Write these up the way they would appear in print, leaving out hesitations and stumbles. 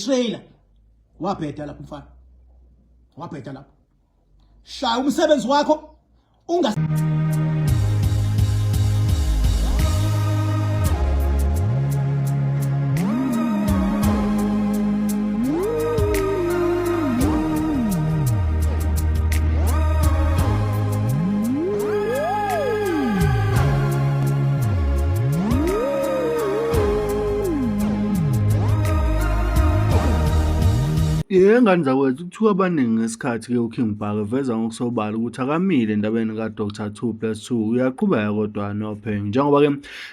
ngetrailer wabheda lapho mfana wabheda lapho shaya umsebenzi wakho unga Ngani zakwethu kuthiwa abaningi ngesikhathi-ke uKing Bhaka veza ngokusobala ukuthi akamile endabeni kaDr 2+2 uyaqhubeka kodwa noPheng njengoba-ke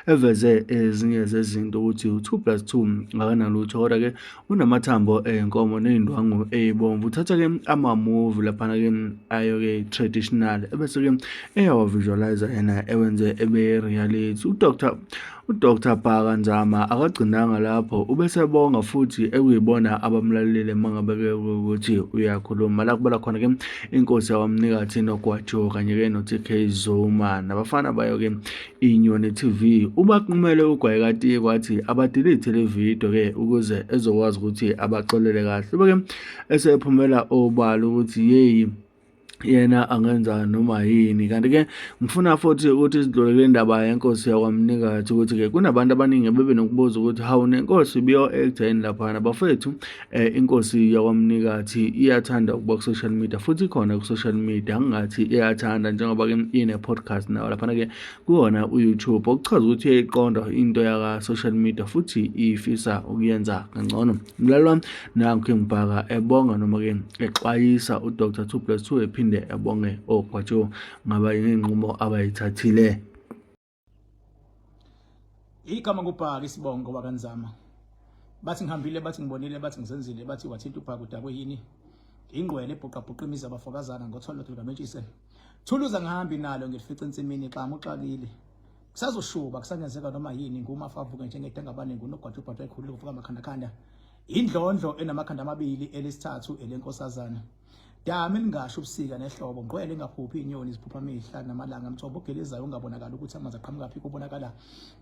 eveze ezinye zezinto ukuthi u2+2 akanalutho kodwa-ke unamathambo ey'nkomo ney'ndwangu ey'bomvu uthatha-ke amamuvi laphana-ke ayo-ke traditional ebese-ke eyawavisualize yena ewenze ebe-reality uDr Bhaka Nzama akagcinanga lapho ubesebonga futhi ekuyibona abamlaleli mangabe ukuthi uyakhuluma la kubala khona-ke inkosi yawamnika Thino Gwajo kanye-ke no-TK Zuma nabafana bayo-ke iNyoni TV ubaqhumele uGwayekati kwathi abadelete le video-ke ukuze ezokwazi ukuthi abaxolele kahle beke esephumela obala ukuthi yeyi yena angenza noma yini kanti-ke ngifuna futhi ukuthi sidlule kule ndaba yenkosi yakwamnikathi ukuthi-ke kunabantu abaningi bebe nokubuza ukuthi hawu nenkosi biyo-actor yini laphana bafethu inkosi yakwamnikathi iyathanda ukuba ku-social media futhi ikhona ku-social media angingathi iyathanda njengoba-ke ine-podcast nawo laphana-ke kuwona u-YouTube okuchaza ukuthi iyayiqonda into yaka-social media futhi ifisa ukuyenza kangcono. Mlaleli wami nangu King Bhaka ebonga noma-ke exwayisa uDr 2+2 ephinde ebonge oGwajo ngaba inqumo abayithathile. Igama nguBhaka isibongo wakanzama bathi ngihambile bathi ngibonile bathi ngizenzile bathi wathinta uBhaka udakwe yini ingqwele ebhuqabhuqa imizi abafokazana ngothola likaMetshise thuluza ngihambi nalo ngilifica ensimini xama uxakile kusazoshuba kusangenzeka noma yini ngumafavuke njengedangabane ngunoGwajo ubhathwa ekhulile uvuka amakhanda indlondlo enamakhanda amabili elesithathu elenkosazana dami ningasho ubusika nehlobo ngqwele ngaphuphi inyoni ziphupha amehla namalanga mthombo ogelezayo ungabonakala ukuthi amanzi aqhamuka phi kubonakala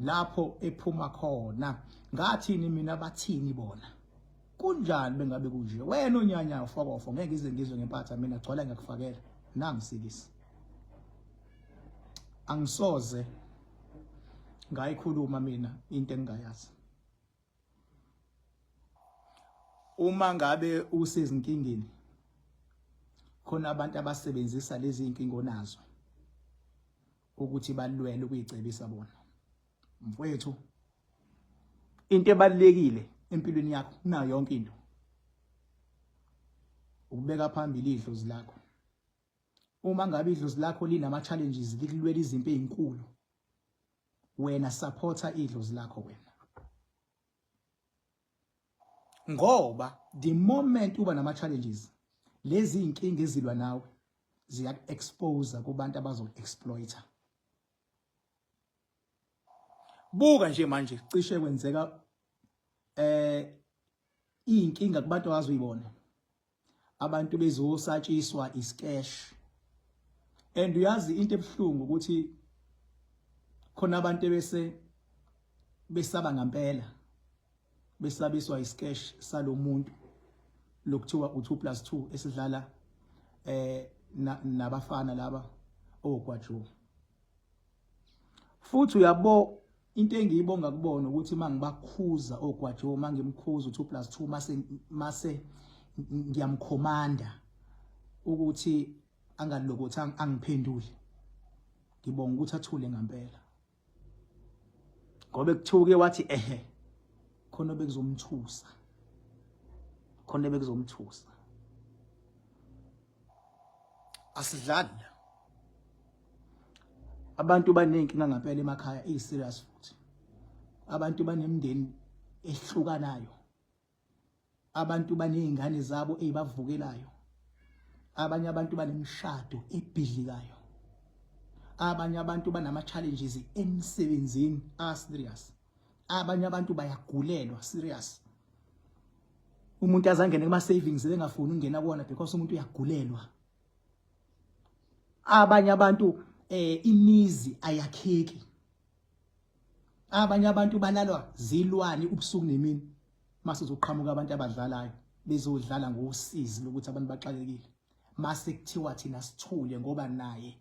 lapho ephuma khona ngathini mina bathini bona kunjani bengabe kunje wena onyanya ufokofo ngeke ize ngizwe ngempatha mina gcwala ngakufakela nangisikisi angisoze ngayikhuluma mina into engingayazi uma ngabe usezinkingeni khona abantu abasebenzisa lezi inkingo onazo ukuthi balwele ukuyicebisa bona mfowethu into ebalekile empilweni yakho nayo yonke into ukubeka phambili idlozi lakho uma ngabe idlozi lakho linama challenges likulwela izimpi ezinkulu wena supporta idlozi lakho wena ngoba the moment uba nama challenges lezi inkinga ezilwa nawe ziya expose kubantu abazo-exploiter. Buka nje manje cishe kwenzeka inkinga kubantu abazoyibona abantu bezosatshiswa iscash and uyazi into ebhlungu ukuthi khona abantu bese besaba ngempela besabiswa iscash salomuntu lokuthiwa u2+2 esidlala nabafana laba oGwajo futhi uyabo into engiyibonga kubona ukuthi mangibakhuza oGwajo mangimkhuza u2+2 mase ngiyamkhomanda ukuthi angalokothi angiphendule ngibonga ukuthi athule ngempela ngoba ekuthuke wathi khona bekuzomthusa khona bekuzomthusa asidlali abantu banenkinga ngempela emakhaya serious futhi abantu banemndeni ehlukanayo abantu banezingane zabo ezibavukelayo abanye abantu banemishado ebhidlikayo abanye abantu banama challenges emsebenzini serious abanye abantu bayagulelwa serious umuntu azangene kuma savings engafuni ungena kuona because umuntu uyagulelwa abanye abantu imizi ayakheki abanye abantu balalwa zilwane ubusuku nemini mase uzoqhamuka abantu abadlalayo bezodlala ngosizi lokuthi abantu baxakekile mase kuthiwa thina sithule ngoba naye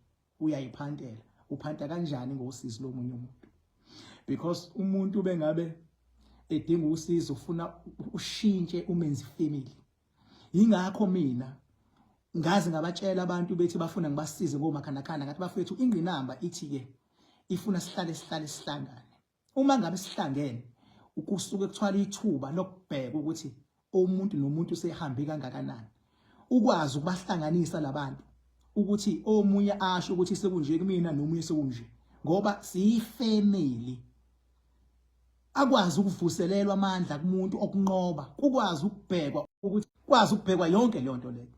uyayiphantela uphanta kanjani ngosizi lomunye umuntu because umuntu bengabe edinga usizo ufuna ushintshe umenzi family ingakho mina ngazi ngabatshela abantu bethi bafuna ngibasize ngomakhanakhana ngathi bafethu ingqinamba ithi ke ifuna sihlale sihlangane uma ngabe sihlangene ukusuke kuthwala ithuba lokubheka ukuthi umuntu nomuntu sehambe kangakanani ukwazi ukubahlanganisa labantu ukuthi omunye asho ukuthi sekunje kumina nomunye sekunje ngoba siyifamily akwazi ukuvuselelwa amandla kumuntu okunqoba ukwazi ukubhekwa ukuthi kwazi ukubhekwa yonke le nto leyo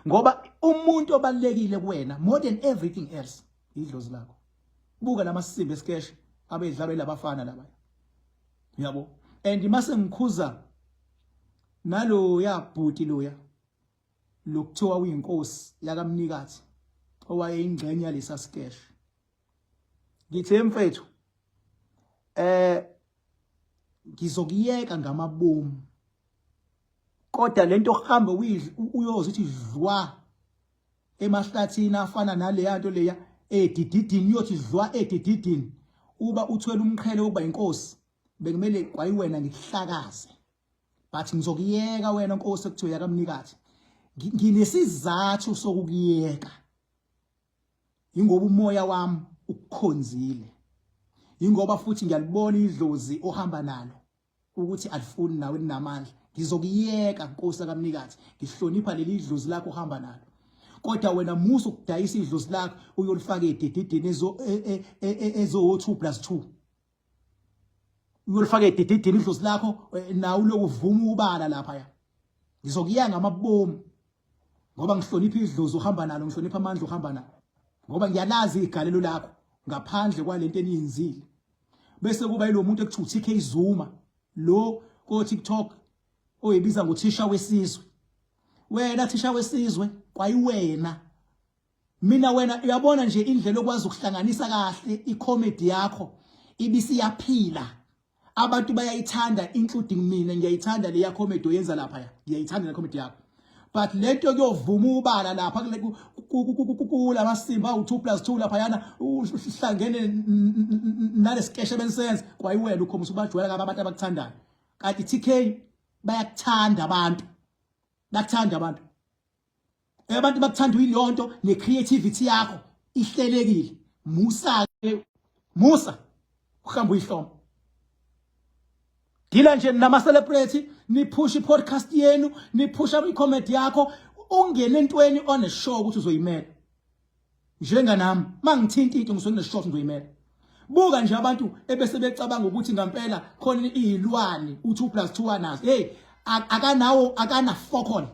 ngoba umuntu obalekile kuwena more than everything else idlozi lakho buka lamasimbi esikesh abedlalwa labafana laba yabo and mase ngikhuza nalo yabhuti loya lokuthiwa uyinkosi yakamnikazi owayeyingxenye yalesa sikesh ngithe mfethu ngizokuyeka ngamabomu kodwa lento hamba uyozithi dlwa emahlathini afana nale yanto leya edididini uyothi dlwa edididini uba uthwele umqhele ukuba inkosi bekumele kwayiwena ngikuhlakaze but ngizokuyeka wena nkosi ekuthiwa yakamnikazi nginesizathu sokukuyeka ingoba umoya wami ukukhonzile ingoba futhi ngiyalibona idlozi ohamba nalo ukuthi alifuni nawe ninamandla ngizokuyeka nkosi yakamnikazi ngihlonipha leli idlozi lakho ohamba nalo kodwa wena musu ukudayisa idlozi lakho uyolifaka edididini ezo 2+2 uyolifaka edididini idlozi lakho nawe lokuvuma ubala lapha ya ngizokuyanga amabomu ngoba ngihlonipha idlozi ohamba nalo ngihlonipha amandla ohamba nalo ngoba ngiyalazi igalelo lakho ngaphandle kwalento eniyenzile bese kuba yilo muntu ekuthiwa TK Zuma lo ko TikTok oyibiza ngothisha wesizwe wena thisha wesizwe kwayiwena mina wena uyabona nje indlela okwazi ukuhlanganisa kahle icomedy yakho ibisi yaphila abantu bayayithanda including mina ngiyayithanda le ya comedy oyenza lapha ya ngiyayithanda le comedy yakho but lento kuyovuma ubala lapha kula masimba u2+2 lapha yana uhlangene nale sketch ebensense kwayiwena ukhomisa ubajwayela abantu abakuthandayo kanti TK bayakuthanda abantu bakuthanda abantu bakuthanda uyilonto necreativity yakho ihlelekile Musa uhamba uyihloma dila nje nama celebrity ni push podcast yenu ni push i-comedy yakho ungene entweni on a show ukuthi uzoyimela njenga nami mangithinta into ngisone show ngizoyimela buka nje abantu ebese becabanga ukuthi ngempela khona izilwane u2+2 anazo hey akana focon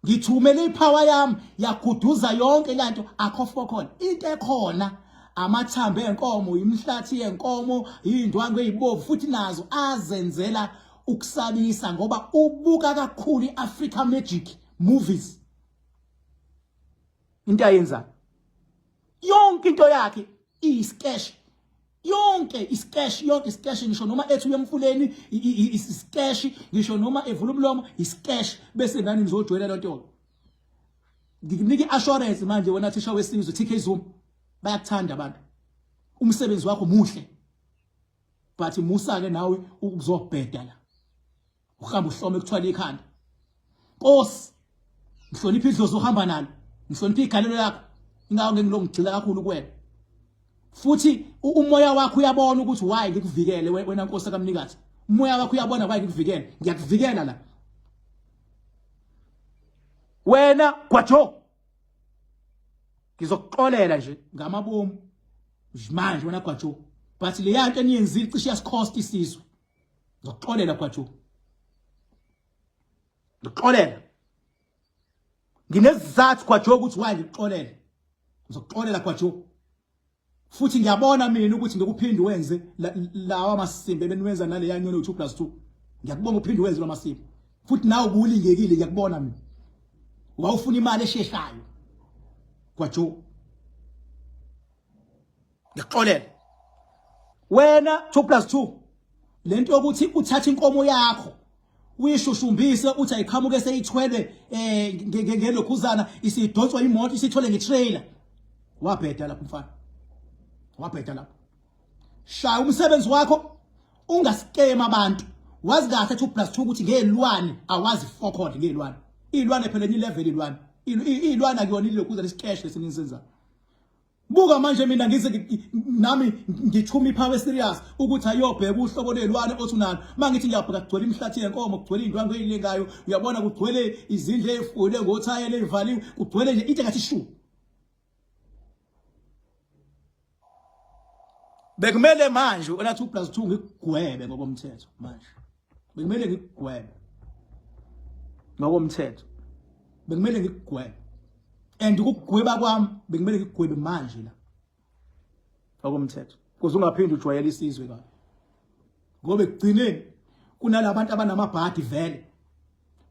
ngithumele ipower yami yaguduza yonke lanto akho focon into ekhona amathambo enkomo imhlathi yenkomo indwangu ezibovu futhi nazo azenzela ukusabisa ngoba ubuka kakhulu iAfrica Magic movies into ayenza yonke into yakhe isketch yonke isketch ngisho noma ethi uyemfuleni isketch ngisho noma evula umlomo isketch bese nani nizojwayela lonto ngikunike assurance manje wena thisha wesizwe TK Zuma bayakuthanda abantu umsebenzi wakho muhle but Musa ke nawe ukuzobheda la uhamba uhlome kuthwala ikhanda Nkosi ngihlonipha idlozi ohamba nalo ngihlonipha igalelo lakho ingawo ngengilongigcila kakhulu kuwena futhi umoya wakho uyabona ukuthi why ngikuvikele wena Nkosi kaMnikazi umoya wakho uyabona why ngikuvikele ngiyakuvikela la wena kwajo ngizokuxolela nje ngamabomu manje wena kwajo but le yanto eniyenzile cishe yasikhost isizwe ngizokuxolela kwajo ngixolela nginezizathu kwajo ukuthi why ngixolele ngizokuxolela kwajo futhi ngiyabona mina ukuthi ngikuphinde wenze lawa amasimbe beniwenza nale yanyoni u2+2 ngiyakubonga uphinde wenze lawa masimbe futhi nawe ubulingekile ngiyakubona mina wawufuna imali esheshayo kwajo ngixolela wena 2+2 lento yokuthi uthatha inkomo yakho uyishushumbise uthi ayiqhamuke seyithwele ngelokhuzana isidonswa imoto isithole ngetrailer wabheda lapho mfana wabheda lapho shaya umsebenzi wakho ungaskema abantu wazi kahle 2+2 ukuthi ngelwane awazi fokhoda ngelwane ilwane phela enye level ilwane ilwane akuyona ilokhuzana isikesh lesinisenza buka manje mina ngize nami ngithuma iphawe serious ukuthi ayobheka uhlobo lelwane othunalo mangithi ngiyabheka kugcwele imhlathi yenkomo kugcwele indwangu eyilengayo uyabona kugcwele izindle ezifule ngothayele evaliwe kugcwele nje into ngathi shu bekumele manje ona 2+2 ngigwebe ngokomthetho manje bekumele ngigwebe ngokomthetho bekumele ngigwebe and ukugweba kwami bekumele ngigwebe manje la ngokomthetho kuze ungaphindi ujwayele isizwe kabi ngoba ekugcineni kunalabantu abanamabhadi vele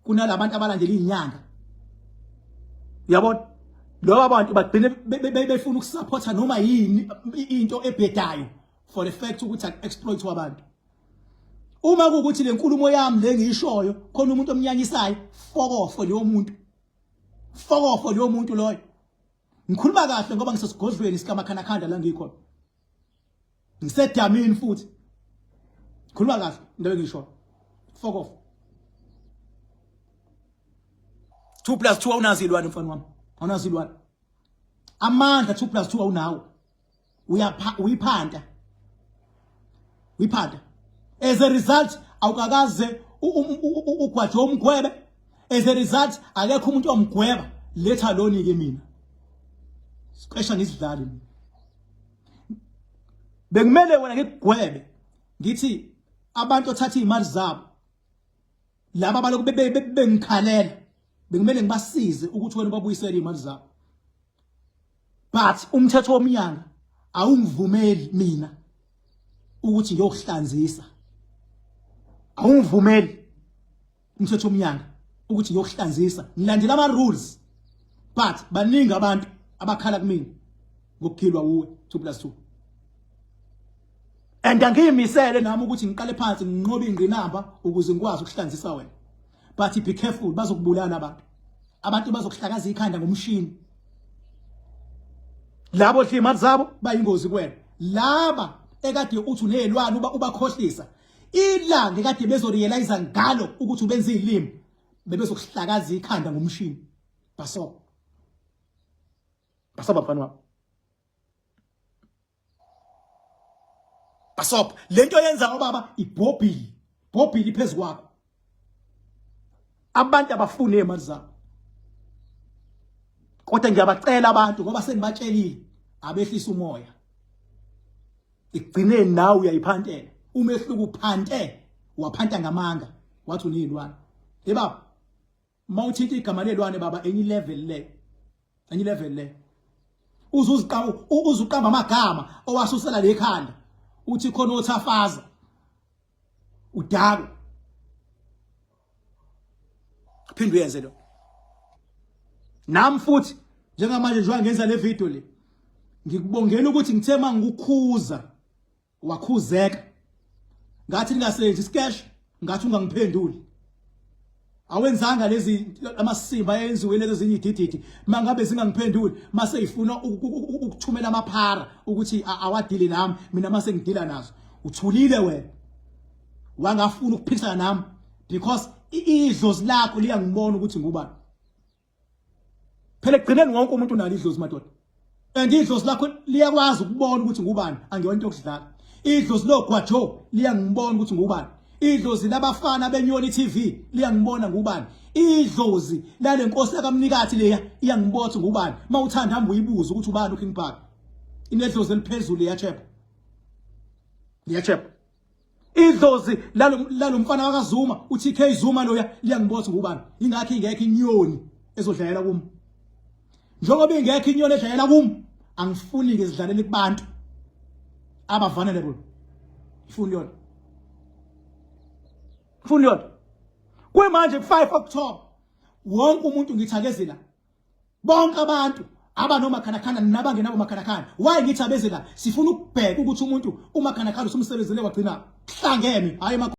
kunalabantu abalandela inyanga yabona lo abantu bagcine befuna ukusupporta noma yini into ebhedayo for the fact ukuthi exploit wabantu uma kuukuthi lenkulumo yami lengiyishoyo khona umuntu omnyanyisayo fokofo leyo muntu fokofo leyo muntu loyo ngikhuluma kahle ngoba ngisesigodlweni sikamakhanakhanda la ngikhona ngisedamini futhi khuluma kahle into engiyishoyo fokofo 2+2 awunazi ilwane mfana wami awunazi ilwane amandla 2+2 awunawo uyiphanda as a result awukakaze ugwaje umgwebe as a result akekho umuntu omgweba letha loni ke mina siqesha ngisidlali bekumele wena ngigwebe ngithi abantu othatha izimali zabo laba abaloku bengikhalela bekumele ngibasize ukuthi wena babuyisele izimali zabo but umthetho womnyanga awungivumeli mina ukuthi ngiyokuhlanzisa awungivumeli umthetho womnyanga ukuthi ngiyokuhlanzisa ngilandela ama rules but baningi abantu abakhala kumina ngokugilwa uwe 2+2 and angiyimisele nami ukuthi ngiqale phansi nginqobe ingqinamba ukuze ngikwazi ukuhlanzisa wena but be careful bazokubulala abantu bazokuhlakaza ikhanda ngomshini labo hlimali zabo bayingozi kuwena laba ekade uthi unelwane ubakhohlisa ilanga ekade bezorealize ngalo ukuthi ubenze izilimi bebezokuhlakaza ikhanda ngomshini baso bafana wami basop lento yenza obaba ibhobhili phezulu kwakho abantu abafune imali zabo kodwa ngiyabacela abantu ngoba sengibatshelile abehlisa umoya igcineni nawe uyayiphantela umehluko uphante waphanta ngamanga wathi unilwane baba mawuthinta igama lelwane baba enye level le uzuqamba amagama owasusela lekhanda uthi khona othafaza udako phinde uyenze lo nami futhi njengamanje njengoba ngenza le video le ngikubongela ukuthi ngithe mangikukhuza wakhuzeka ngathi ningasebenzi iscash ngathi ungangiphenduli awenzanga lezi amasimba enziwe lezi ezinye idididi mangabe zingangiphenduli mase ifuna ukuthumela amaphara ukuthi awadili nami mina mase ngidila nazo uthulile wena wangafuna ukuphikisana nami because idlozi lakho liyangibona ukuthi ngubani phela egcineni wonke umuntu unalo idlozi madoda and idlozi lakho liyakwazi ukubona ukuthi ngubani angiyona into yokudlala idlozi logwajo liyangibona ukuthi ngubani idlozi labafana benyoni TV liyangibona ngubani idlozi lale nkosi yakamnikathi leya iyangibona ngubani mawuthanda hamba uyibuza ukuthi ubani uKing Park inedlozi eliphezulu liyachepa idlozi lalo mfana wakaZuma uTK Zuma loya liyangibona ngubani ingakho ingekho inyoni ezodlalela kimi njengoba ingekho inyoni edlalela kimi angifuni ke sidlalele kubantu aba-vulnerable ifuni yona kwemanje 5 October wonke umuntu ngithakezela bonke abantu abanomakhanakhana nabangenabo makhanakhana. Why ngithi abeze la sifuna ukubheka ukuthi umuntu umakhanakhana usumsebenzele wagcina hlangene hayi